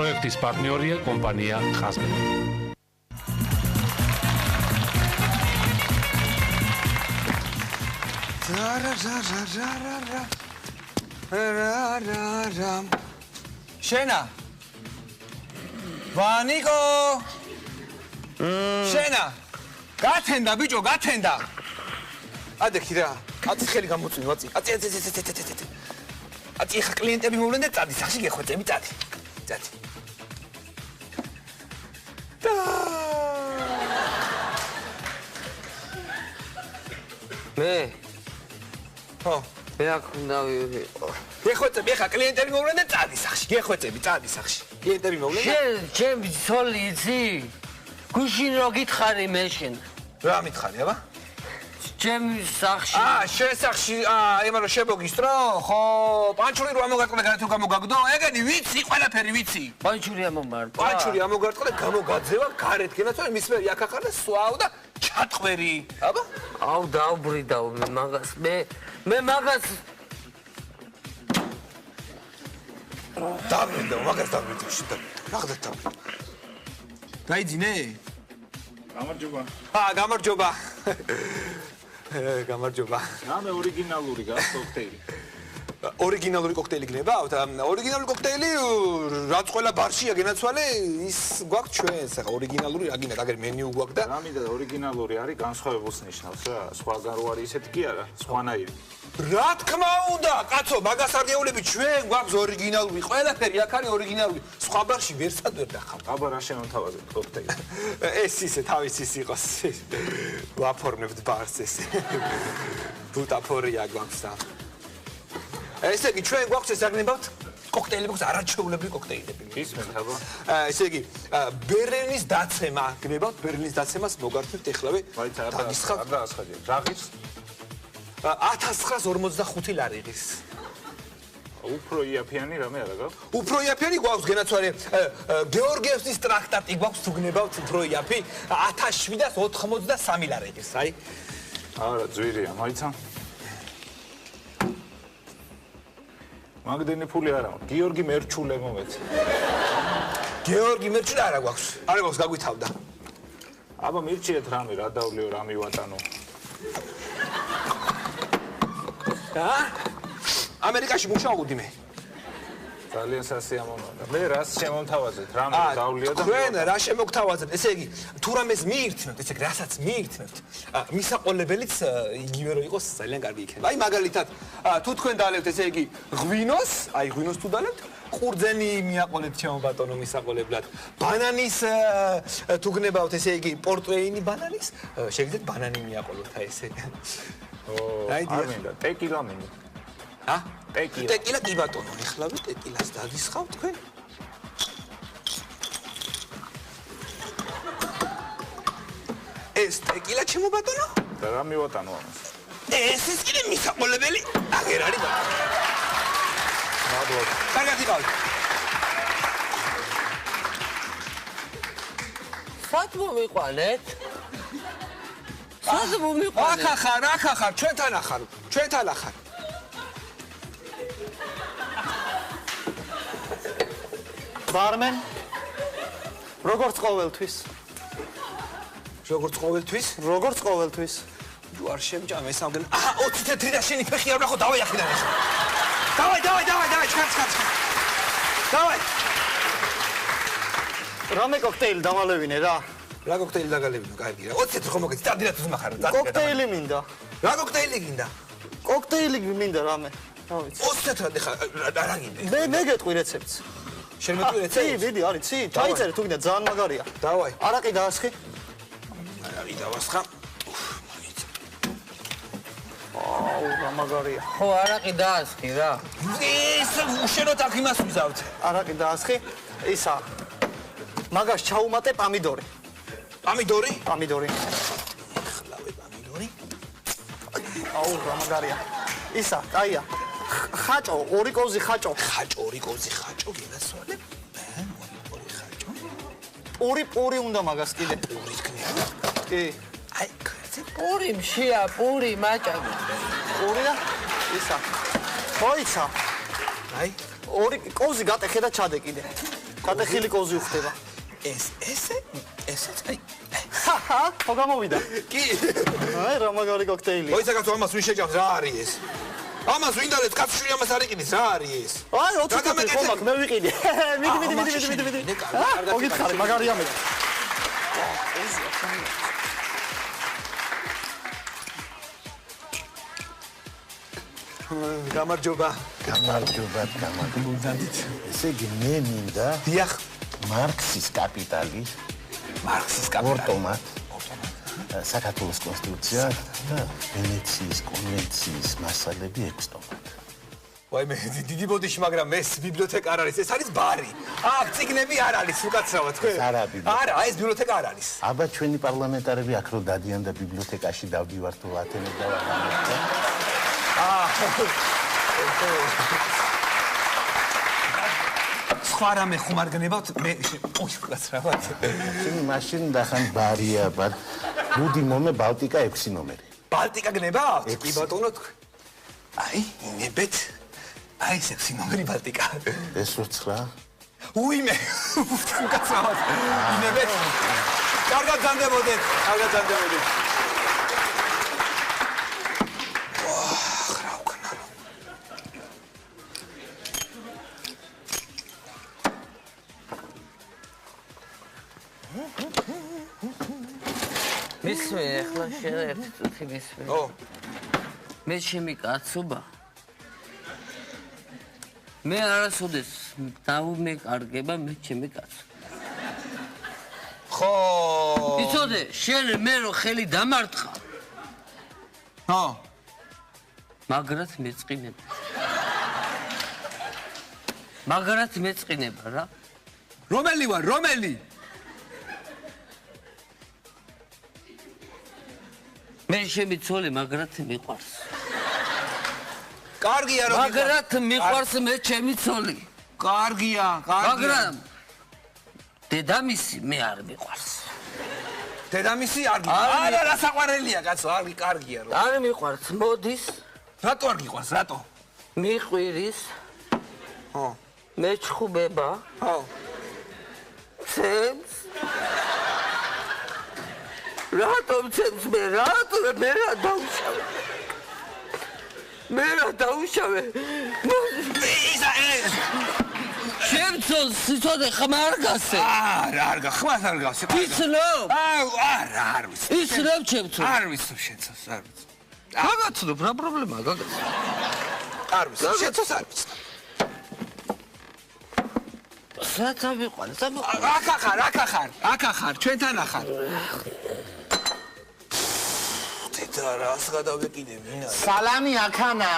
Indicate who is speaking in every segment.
Speaker 1: პროექტის პარტნიორია კომპანია ხაზმე.
Speaker 2: შენა ვანიკო შენა გათენდა ბიჭო გათენდა ადექი რა აწი ხელი გამოწვი ვაწი აწი ხა კლიენტები მოვლენ და წადი სახში გეხვეწები წადი
Speaker 3: მე
Speaker 2: ხო
Speaker 3: მე აქ უნდა ვიყო
Speaker 2: გეხვეწები ხა კლიენტები მოვლენ და წადი სახში გეხვეწები წადი სახში კლიენტები მოვლენ და
Speaker 3: ჩემ ცოლი იცი გუშინ რო გითხარი მე შენ
Speaker 2: რა მითხარი აბა
Speaker 3: ჩემ სახში
Speaker 2: შენ სახში ემარო შემოგისტრო ხო პანჩური რო ამოგარტყდა განათო გამოგაგდო ეგენი ვიცი ყველაფერი ვიცი
Speaker 3: პანჩური ამომარტყა
Speaker 2: პანჩური ამოგარტყდა გამოგაძევა გარეთ გენაცვალე მის მე იაკახარ და სვავ და ჩატყვერი აბა
Speaker 3: აუ დაუბრიდავ მე მაგას მე მაგას
Speaker 2: დაბრინდა მაგას დაბრინდა შიდა რაღაცა დაბრინდა გაიძინე
Speaker 4: გამარჯობა
Speaker 2: გამარჯობა გამარჯობა
Speaker 4: რამე ორიგინალური გასკოქტეილი
Speaker 2: ორიგინალური კოქტეილი გნებავთ ორიგინალური კოქტეილი რაც ყველა ბარშია გენაცვალე ის გვაქვს ჩვენს ახლა ორიგინალური რა გინდა აგერ მენიუ გვაქვს და
Speaker 4: რამე ორიგინალური არის განსხვავებულს ნიშნავს რა სხვაგან რო არის ისეთი კი არა სხვანაირი
Speaker 2: რა თქმა უნდა კაცო მაგას არ გეულები ჩვენ გვაქვს ორიგინალური ყველაფერი აქ არის ორიგინალური სხვა ბარში ვერსად ვერ დახავ
Speaker 4: აბა რა შემოვთავაზეთ კოქტეილი
Speaker 2: ეს ისე თავის ის იყოს ვაფორმებთ ბარს ეს ბუტაფორია გვაქვს და ესე იგი ჩვენ გვაქვს ეს აგნებავთ კოქტეილები გვაქვს არაჩვეულებრივი კოქტეილები
Speaker 4: ისმენთ აბა
Speaker 2: ესე იგი ბერლინის დაცემა გნებავთ ბერლინის დაცემას მოგართვით ეხლავე
Speaker 4: დაგისხავთ რა ასხადია რაღის
Speaker 2: 1945 ლარიღის
Speaker 4: უფრო იაფიანი რამე არა გაქვს
Speaker 2: უფრო იაფიანი გვაქვს გენაცვალე გეორგიევსკის ტრაქტატი გვაქვს თუ გნებავთ უფრო იაფი 1783 ლარიღის აი
Speaker 4: არა ძვირია მაიცა მაგდენი ფული არა გიორგი მერჩულე მომეც
Speaker 2: გეორგი მერჩულე არა გვაქვს გაგვითავდა
Speaker 4: აბა მირჩიეთ რამე რა დავლიო რა მივატანო
Speaker 2: ამერიკაში მუშაობდი მე
Speaker 4: ძალიან სასიამოვნოა მე რას შემომთავაზეთ რამე დავლიო და
Speaker 2: თქვენ რა შემოგთავაზეთ ესე იგი თუ რამეს მიირთმევთ ესე იგი რასაც მიირთმევთ მისაყოლებელიც იგივე რო იყოს ძალიან კარგი იქნება აი მაგალითად თუ თქვენ დაალებთ ესე იგი ღვინოს თუ დაალებთ ყურძენი მიაყოლეთ ჩემო ბატონო მისაყოლებლად ბანანის თუ გნებავთ ესე იგი პორტვეინი ბანანის შეგიძლიათ ბანანი მიაყოლოთ აი ესე
Speaker 4: აი მინდა ტეკილა მინდა
Speaker 2: ტეკილა კი ბატონო ეხლავე ტეკილას დაგისხავ თქვენ ეს ტეკილა ჩემო ბატონო
Speaker 4: და რა მივატანო ამას
Speaker 2: ეს ის კიდე მისაყოლებელი აღერ არის ბატონო მადლობა კარგად იყავით
Speaker 3: სად მომიყვანეთ სად მომიყვანეთ
Speaker 2: აქ ახარ ჩვენთან ახარ
Speaker 5: ბარმენ როგორც ყოველთვის
Speaker 2: ჯوار შემჭამ ეს ამგენ 20 თეთრი და შენი ფეხი არ ვნახო დავაი აქედან ეს დავაი ჩქარ დავაი
Speaker 5: რამე კოქტეილი დამალევინე რა
Speaker 2: კოქტეილი დაგალევინო კარგი რა 20 თეთრი ხომ მოგეც დადირათ uzმახარ
Speaker 5: კოქტეილი მინდა
Speaker 2: რა კოქტეილი გინდა
Speaker 5: კოქტეილი მინდა რამე რა ვიცი
Speaker 2: 20 თეთრად ხა რა გინდა
Speaker 5: მე გეტყვი რეცეპტს
Speaker 2: შენ მეტყვი რეცეპტს
Speaker 5: ვიდი არის ცი ჩაიწერე თუ გინდა ძალიან მაგარია
Speaker 2: დავაი
Speaker 5: არაყი დაასხი
Speaker 2: არაყი დავასხა
Speaker 5: აუ რა მაგარია
Speaker 3: ხო არაყი დაასხი რა
Speaker 2: ეს უშენოთ აქ იმას ვიზავთ
Speaker 5: არაყი დაასხი ისა მაგას ჩაუმატე პამიდორი
Speaker 2: ხლავე
Speaker 5: პამიდორი აუ რა მაგარია ისა აია ხაჭო ორი კოზი ხაჭო გენასვალე პური უნდა მაგას კიდე
Speaker 2: პური თქვია
Speaker 5: კი
Speaker 2: აი
Speaker 3: პური მშია პური მაჭაგი
Speaker 5: პური და ისა ხოიცა
Speaker 2: აი
Speaker 5: ორი კოზი გატეხე და ჩადე კიდე კატეხილი კოზი უხდება.
Speaker 2: ესეც აი.
Speaker 5: ჰაჰა, ხო გამოვიდა.
Speaker 2: კი.
Speaker 5: აი რა მაგარი კოქტეილი.
Speaker 2: ოი საკაცო ამას ვინ შეჭამს რა არის ეს? ამას ვინ დალეთ კაცშვილი ამას არ იყიდის რა არის ეს?
Speaker 5: აი 20 კატი ხო მაქვს მე ვიყიდე. მიდი. მოგითხარი მაგარია მე.
Speaker 2: გამარჯობა.
Speaker 6: გამარჯობა. ესე იგი მე მინდა
Speaker 2: დიახ.
Speaker 6: მარქსის კაპიტალი, ორტომატ, საქართველოს კონსტიტუცია და ვენეციის კონვენციის მასალები 6 ტომად.
Speaker 2: ვაი მე დიდი ბოდიში, მაგრამ ეს ბიბლიოთეკა არ არის, ეს არის ბარი. აქ წიგნები არ არის, უკაცრავად თქვენ. არა, ეს ბიბლიოთეკა არ არის.
Speaker 6: აბა ჩვენი პარლამენტარები აქ რო დადიან და ბიბლიოთეკაში დავდივარ თუ ათენებს და ვაგამებთან.
Speaker 2: სხვა რამე ხომ არ გნებავთ მე ოი უკაცრავად.
Speaker 6: მაშინ დახან ბარია, ბარ გუდი მომე ბალტიკა 6 ნომერი.
Speaker 2: ბალტიკა გნებავთ? კი ბატონო თქვენ. აი, ნებეთ. აი 6 ნომერი ბალტიკა.
Speaker 6: ეს რო 9?
Speaker 2: უიმე. უკაცრავად. ნებეთ. კარგად განდებოდეთ.
Speaker 3: მისმე ახლა შეერთ წუთი მისმე. მე ჩემი კაცობა. მე არასოდეს დავმეკარგება მე ჩემი კაცობა.
Speaker 2: ხო.
Speaker 3: იცოდე, შენ მე რო ხელი დამარტყა.
Speaker 2: ხო.
Speaker 3: მაგრად მეწყინება რა.
Speaker 2: რომელი ვარ, რომელი?
Speaker 3: მე ჩემი ცოლი მაგრად მიყვარს.
Speaker 2: კარგია რომ
Speaker 3: მაგრად მიყვარს მე ჩემი ცოლი.
Speaker 2: კარგია.
Speaker 3: მაგრამ დედამისი მე არ მიყვარს.
Speaker 2: დედამისი არ გიყვარს? არა, რა საყვარელია კაცო, კარგია რომ.
Speaker 3: არ მიყვარს, მოდის.
Speaker 2: რატო არ გიყვარს, რატო?
Speaker 3: მიყვირის.
Speaker 2: ხო.
Speaker 3: მეჩხუბება.
Speaker 2: ხო.
Speaker 3: ცემს. რატომ ცემს მე რა დაუშავე. ჩემცოლს სიცოდე ხმარ გასე.
Speaker 2: არა, ხმარ არ გასე.
Speaker 3: იცნობ?
Speaker 2: არა, არ ვიცი.
Speaker 3: იცნობ ჩემცოლს?
Speaker 2: არ ვიცი შეცოს, არ ვიცი.
Speaker 3: გაგაცნობ რა პრობლემაა გაგაც.
Speaker 2: არ ვიცი, შეცოს არ ვიცი.
Speaker 3: სათა მიყვარს,
Speaker 2: აქ ახარ, ჩვენთან ახარ. და რას გადავეკიდები?
Speaker 5: სალამი აქანა.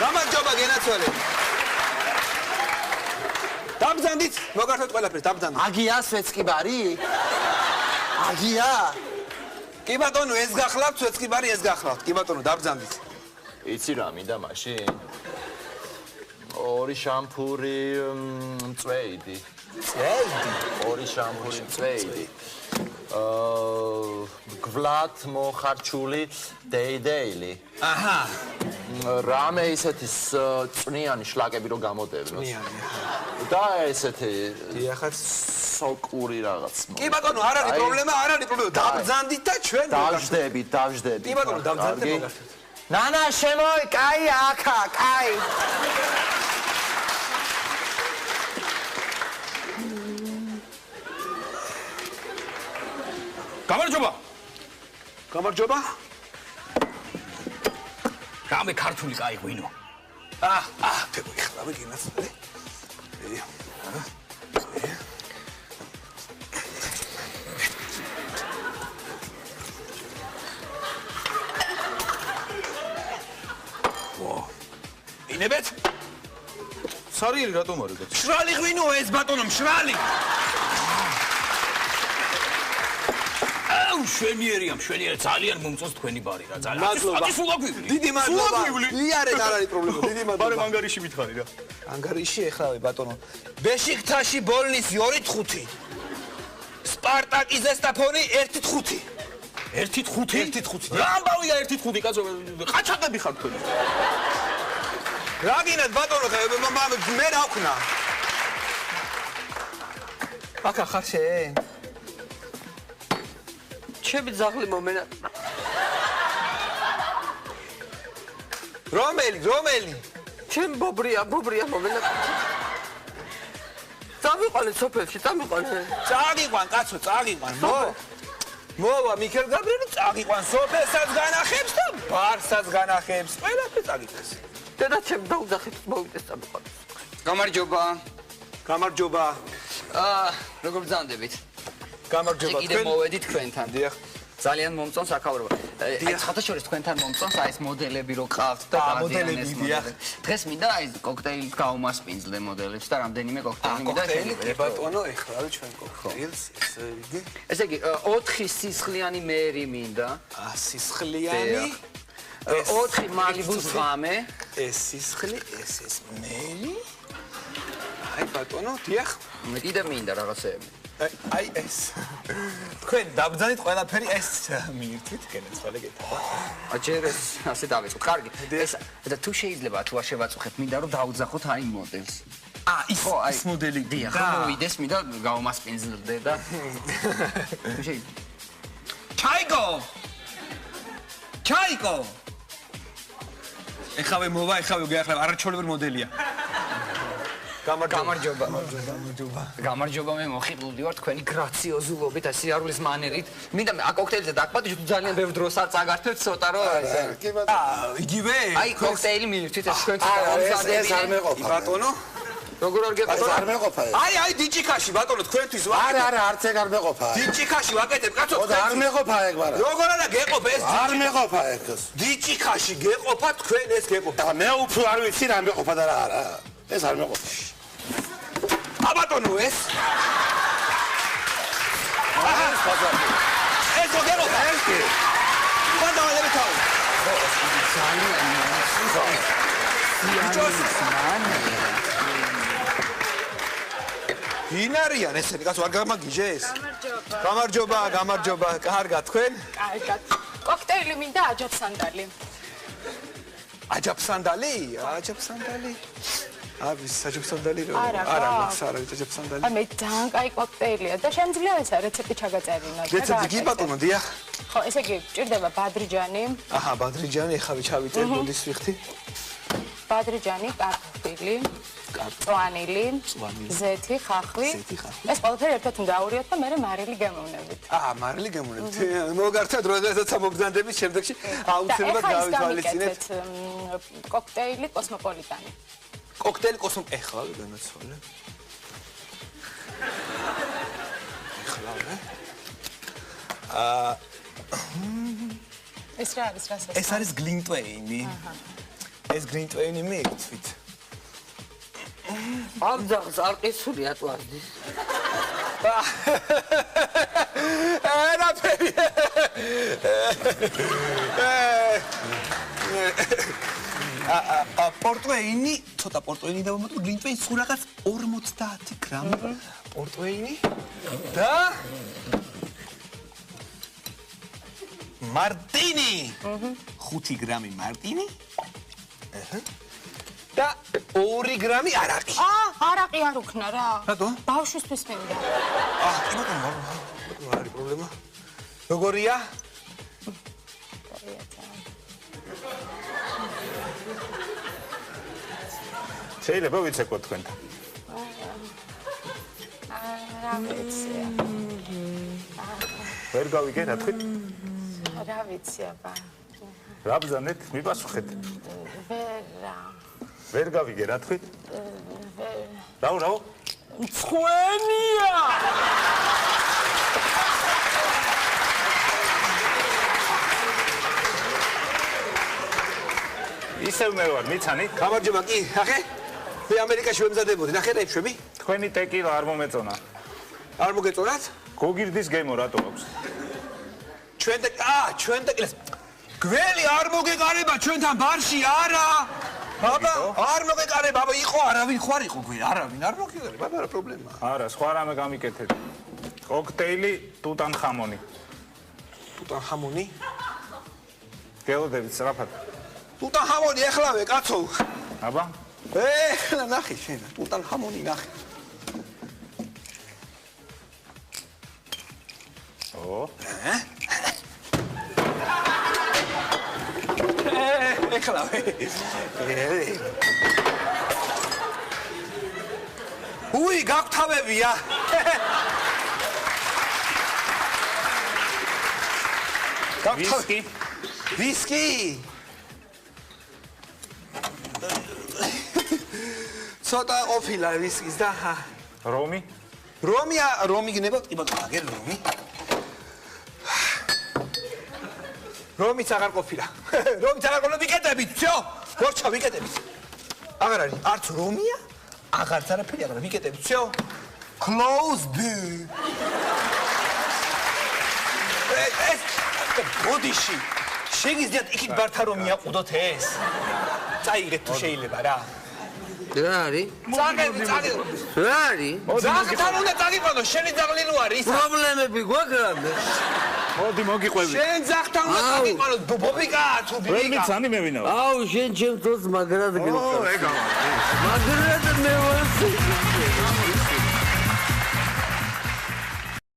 Speaker 2: გამარჯობა გენაცვალე. დამბრძანდით, მოგართოთ ყველაფერს, დამბრძანდით.
Speaker 5: აგია სვეცკიბარი? აგია?
Speaker 2: კი ბატონო, ეს გახლავთ, სვეცკიბარი ეს გახლავთ. კი ბატონო, დამბრძანდით.
Speaker 7: იცი რა მინდა მაშინ? ორი შამპური მწვეიდი. ორი შამპური მწვეიდი. გვლად მოხარჩული დეიდეილი.
Speaker 2: აჰა.
Speaker 7: რამე ისეთი წვნიანი შლაკები რო გამოდევნოს. და ესეთი
Speaker 2: დიახაც
Speaker 7: სოკური რაღაც.
Speaker 2: კი ბატონო, არ არის პრობლემა, დამბრძანდით და ჩვენ
Speaker 7: დავждებით.
Speaker 2: კი ბატონო, დამბრძანდით მოგახსენეთ.
Speaker 5: ნანა შემოი, კაი აქა, კაი.
Speaker 2: გამარჯობა. რამე ქართული კაი ღვინო. ფეგო ეხლა მიგინაცვალე. ინებეთ?
Speaker 4: სარიელი რატომ არის?
Speaker 2: მშრალი ღვინო ეს ბატონო, მშრალი.
Speaker 8: მშვენიერია, ძალიან მომწონს თქვენი ბარი რა, ძალიან.
Speaker 2: მადლობა. დიდი მადლობა. იარეთ, არ არის პრობლემა. დიდი მადლობა.
Speaker 4: ბარემ ანგარიში მითხარი რა.
Speaker 2: ანგარიში ეხლავე ბატონო. ბეშიქტაში ბოლნის 2-5. სპარტაკი ზესტაფონი 1-5.
Speaker 8: 1-5?
Speaker 2: 1-5.
Speaker 8: რა ამბავია 1-5 კაცო? ყაჩაღები ხარ თქვენ.
Speaker 2: რა გინდათ ბატონო, მე რა ვქნა? აკა ხარ შენ?
Speaker 3: ჩემი ძაღლი მომენა.
Speaker 2: რომელი?
Speaker 3: ჩემ ბობრია მომენა. წამიყვანე სოფელში, წამიყვანე.
Speaker 2: წაგიყვან, კაცო, წაგიყვან. მოვა მიქელ გაბრიელი წაგიყვან სოფელსაც განახებს და ბარსაც განახებს. ყველაფერი წაგიყვეს.
Speaker 3: დედა ჩემ დაუძახით მოვიდეს წამიყვანე.
Speaker 2: გამარჯობა.
Speaker 9: როგორ ბრძანდებით?
Speaker 2: გამარჯობა.
Speaker 9: კიდე მოვედით თქვენთან.
Speaker 2: დიახ.
Speaker 9: ძალიან მომწონს აქავრობა. ხათაშორის თქვენთან მომწონს აი ეს მოდელები რო ყავთ და
Speaker 2: მოდელები, დიახ.
Speaker 9: დღეს მინდა აი კოქტეილით გავუმასპინძლე მოდელებს და რამდენიმე კოქტეილი მინდა
Speaker 2: კოქტეილი ბატონო, ეხლა ჩვენ კოქტეილს
Speaker 9: ესე იგი 4 სისხლიანი მერი მინდა.
Speaker 2: სისხლიანი
Speaker 9: 4 მალიბუს ღამე.
Speaker 2: ეს სისხლი, ეს მერი. აი ბატონო, დიახ.
Speaker 9: მე კიდე მინდა რაღაცეები.
Speaker 2: აი ეს. თქვენ დაბრძანით ყველაფერი ეს მიირთვით, გენეცვალე გეთახა.
Speaker 9: აჯერ ეს ასე დავიწყოთ. კარგი. ეს და თუ შეიძლება თუ არ შევაწუხებ, მინდა რომ დაუძახოთ აი მოდელს.
Speaker 2: ის მოდელი.
Speaker 9: დიახ, მოვიდეს, მინდა გავუმასპინძლდე და თუ შეიძლება. ჩაიკო.
Speaker 2: ეხავე მოვა, ეხავე გეახლავ, არაჩვეულებრივი მოდელია.
Speaker 9: გამარჯობა მე მოხიბლული ვარ თქვენი გრაციოზულობით, ასე სიარულის მანერით. მინდა მე აკოქტეილზე დაგპატიჟო თუ ძალიან ბევრ დროს არ წაგართვეთ ცოტა რომ
Speaker 2: იგივე
Speaker 9: აი კოქტეილი მიირთვით ეს თქვენ ცოტა
Speaker 5: ეს არ მეყოფა
Speaker 2: ბატონო
Speaker 9: როგორ არ გეყოფა
Speaker 5: არ მეყოფა
Speaker 2: აი დიჭიქაში ბატონო თქვენთვის
Speaker 5: არა არც ეგ არ მეყოფა
Speaker 2: დიჭიქაში ვაკეთებ კაცო
Speaker 5: არ მეყოფა ეგ მაგრამ
Speaker 2: როგორ არა გეყოფა ეს
Speaker 5: არ მეყოფა ეგ
Speaker 2: დიჭიქაში გეყოფა თქვენ ეს გეყოფა
Speaker 5: მე უფრო არ ვიცი რა მეყოფა და რა არა ეს არ მეყოფა
Speaker 2: აბატონო ეს ეს გეყოფა ეს ბატონო თავ ინარიან ესენი კაცო არ გამაგიჟეს? გამარჯობა, კარგად თქვენ?
Speaker 10: კარგად. კოქტეილი მინდა აჯაფსანდალი.
Speaker 2: აჯაფსანდალი? არის აჯაფსანდალი რო? არა, მაქვს არა აჯაფსანდალი.
Speaker 10: მე ძალიან კაი კოქტეილია და შემიძლია ესა რეცეპტი ჩაგაწერინა.
Speaker 2: რეცეპტი კი ბატონო, დიახ.
Speaker 10: ხო, ესე იგი, ჭირდება ბადრიჯანი.
Speaker 2: აჰა, ბადრიჯანი, ეხლა ჩავიწერ ბუდის ვიხთი.
Speaker 10: ბადრიჯანი, კარტოფილი, წვანილი, ზეთი, ხახვი. ეს ყველაფერი ერთად უნდა აურიოთ და მე მარილი გემოვნებით.
Speaker 2: მარილი გემოვნებით. მოგართა დროდადაც ამობრძანდებით შემდეგში აუცილებლად გავითვალისწინებთ.
Speaker 10: კოქტეილი კოსმოპოლიტანი.
Speaker 2: კოქტეილი ეხლა განაცვალე.
Speaker 10: ეს რა არის რასაც?
Speaker 2: ეს არის გლინტვეინი. ეს გლინტვეინი მიირთვით.
Speaker 3: ამ ძაღლს არ ყისული ატვარდის.
Speaker 2: ნაფერი. პორტვეინი, ცოტა პორტვეინი დავამატო, გლინტვეინი სულ რაღაც 50 გრამი პორტვეინი და მარტინი. 5 გრამი მარტინი. და 2 გრამი არაყი.
Speaker 10: არაყი არ უქნა რა.
Speaker 2: რატო?
Speaker 10: ბავშვისთვის მინდა.
Speaker 2: კი ბატონო, არ არის პრობლემა. როგორია?
Speaker 4: შეიძლება ვიცეკოთ თქვენთან.
Speaker 10: რა ვიცი.
Speaker 4: ვერ გავიგე რა თქვით?
Speaker 10: რა ვიცი აბა.
Speaker 4: რა ბრძანეთ? მიპასუხეთ. ვერ გავიგე რა თქვით? რაო?
Speaker 3: მცხვენია!
Speaker 4: ისევ მე ვარ, მიცანი?
Speaker 2: გამარჯობა კი, ახე? მე ამერიკაში ვემზადებოდი, ნახე და ეფშები?
Speaker 4: თქვენი ტეკილა არ მომეწონა.
Speaker 2: არ მოგეწონათ?
Speaker 4: გოგირდის გემო რატო აქვს?
Speaker 2: ჩვენ ტეკილას გველი არ მოგეყარება ჩვენთან ბარში, არა! აბა, არ მოგეყარება, აბა იყო არავინ ხარ იყო გველი, არავინ არ მოგეყარება, აბა რა პრობლემაა?
Speaker 4: არა, სხვა რამე გამიკეთეთ. კოქტეილი ტუტანხამონი.
Speaker 2: ტუტანხამონი?
Speaker 4: გელოდებით სწრაფად.
Speaker 2: ტუტანხამონი ეხლავე, კაცო.
Speaker 4: აბა
Speaker 2: ხლა ნახე შენ უტან ჰამონი ნახე ეხლა უი გაგთავებია
Speaker 4: ვისკი
Speaker 2: ვისკი ცოტა ყოფილა ვისკის და
Speaker 4: რომი
Speaker 2: რომი გნება კი ბატონო აგერ რომიც აღარ ყოფილა რომიც აღარ ყოფილა ვიკეტებით всё მორჩა ვიკეტებით აღარ არის არც რომია აღარც არაფერი აღარ ვიკეტებით всё closed ეს ბოდიში შეგიძლიათ იქით ბართა რომი აყუდოთ ეს წაიღეთ თუ შეიძლება რა
Speaker 3: რა არის?
Speaker 2: წაგები
Speaker 3: რა არის?
Speaker 2: ძაღლთან უნდა წაგიყვანო, შენი ძაღლი რო არის?
Speaker 3: პრობლემები გვაქვს რამე?
Speaker 4: მოდი მოგიყვები.
Speaker 2: შენ ძაღლთან უნდა წაგიყვანო, ბობიკა თუ ბიკა.
Speaker 4: ვერ მიცანი მე ვინა.
Speaker 3: აუ, შენ ჩემს დროს მაგრად გიყავ.
Speaker 4: ო, ეგა.
Speaker 3: მაგრად მე ვარ.